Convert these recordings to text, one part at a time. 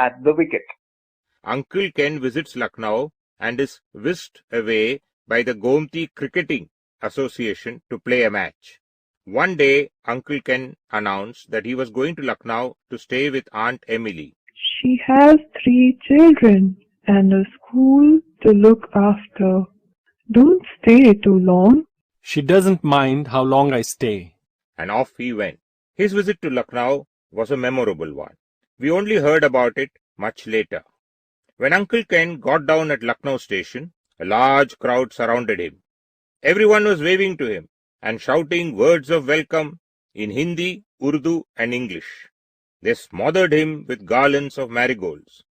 at the wicket. Uncle Ken visits Lucknow and is whisked away by the Gomti Cricketing Association to play a match. One day, Uncle Ken announced that he was going to Lucknow to stay with Aunt Emily. She has 3 children and a school to look after. Don't stay too long. She doesn't mind how long I stay. And off he went. His visit to Lucknow was a memorable one. We only heard about it much later. When Uncle Ken got down at Lucknow station, a large crowd surrounded him. Everyone was waving to him and shouting words of welcome in Hindi, Urdu, and English. They smothered him with garlands of marigolds.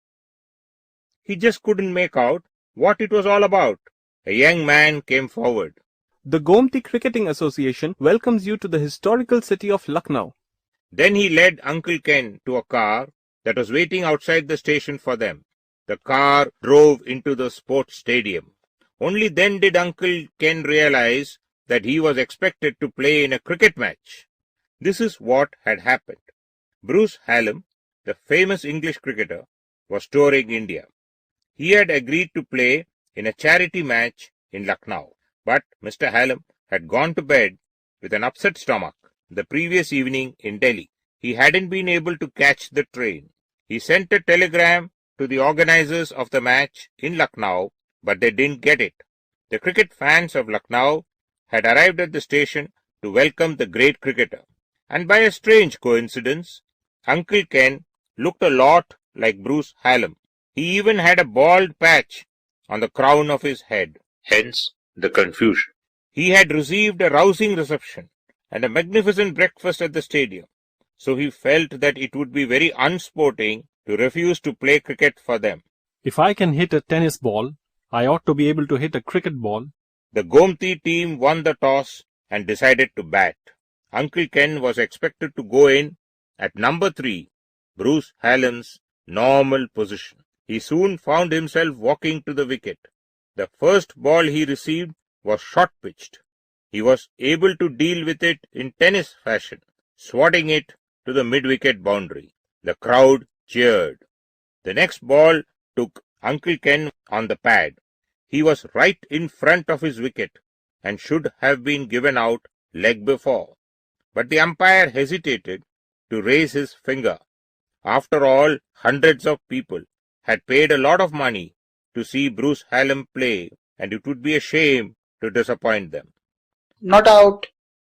He just couldn't make out what it was all about. A young man came forward. The Gomti Cricketing Association welcomes you to the historical city of Lucknow. Then he led Uncle Ken to a car that was waiting outside the station for them. The car drove into the sports stadium. Only then did Uncle Ken realize that he was expected to play in a cricket match. This is what had happened. Bruce Hallam, the famous English cricketer, was touring India. He had agreed to play in a charity match in Lucknow, but Mr. Hallam had gone to bed with an upset stomach the previous evening in Delhi. He hadn't been able to catch the train. He sent a telegram to the organizers of the match in Lucknow, but they didn't get it. The cricket fans of Lucknow had arrived at the station to welcome the great cricketer. And by a strange coincidence, Uncle Ken looked a lot like Bruce Hallam. He even had a bald patch on the crown of his head, hence the confusion. He had received a rousing reception and a magnificent breakfast at the stadium, so he felt that it would be very unsporting to refuse to play cricket for them. If I can hit a tennis ball, I ought to be able to hit a cricket ball. The Gomti team won the toss and decided to bat. Uncle Ken was expected to go in at number 3, Bruce Hallam's normal position. He soon found himself walking to the wicket. The first ball he received was short-pitched. He was able to deal with it in tennis fashion, swatting it to the mid-wicket boundary. The crowd cheered. The next ball took Uncle Ken on the pad. He was right in front of his wicket and should have been given out leg before. But the umpire hesitated to raise his finger. After all, hundreds of people had paid a lot of money to see Bruce Hallam play, and it would be a shame to disappoint them. Not out.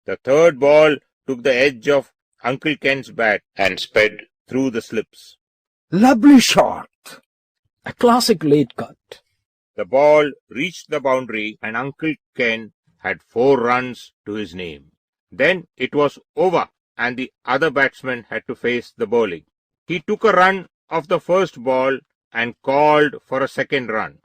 The third ball took the edge of Uncle Ken's bat and sped through the slips. Lovely shot. A classic late cut. The ball reached the boundary and Uncle Ken had 4 runs to his name. Then it was over and the other batsman had to face the bowling. He took a run of the first ball and called for a second run.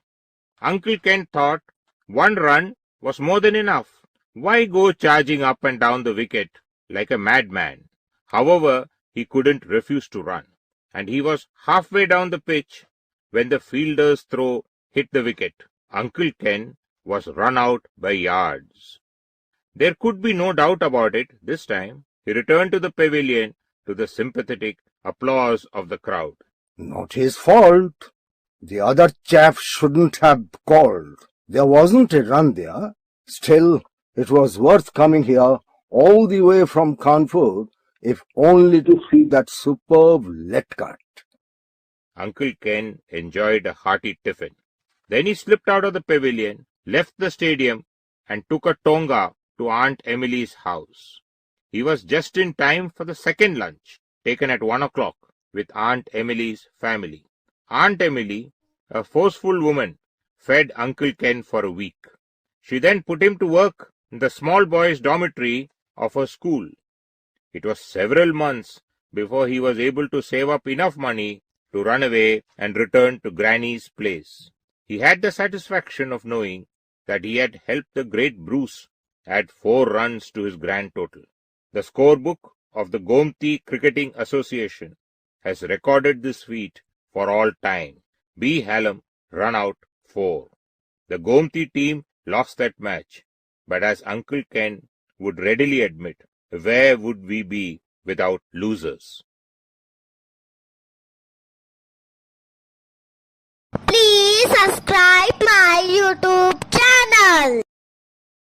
Uncle Ken thought 1 run was more than enough. Why go charging up and down the wicket like a madman? However, he couldn't refuse to run, and he was halfway down the pitch when the fielder's throw hit the wicket. Uncle Ken was run out by yards. There could be no doubt about it this time. He returned to the pavilion to the sympathetic applause of the crowd. Not his fault. The other chap shouldn't have called. There wasn't a run there. Still, it was worth coming here all the way from Kanpur, if only to see that superb let cut. Uncle Ken enjoyed a hearty tiffin. Then he slipped out of the pavilion, left the stadium, and took a tonga to Aunt Emily's house. He was just in time for the second lunch, taken at 1 o'clock, with Aunt Emily's family. Aunt Emily, a forceful woman, fed Uncle Ken for a week. She then put him to work in the small boys' dormitory of her school. It was several months before he was able to save up enough money to run away and return to Granny's place. He had the satisfaction of knowing that he had helped the great Bruce add 4 runs to his grand total. The scorebook of the Gomti Cricketing Association has recorded this feat for all time. B. Hallam run out 4. The Gomti team lost that match, but as Uncle Ken would readily admit, where would we be without losers? subscribe my YouTube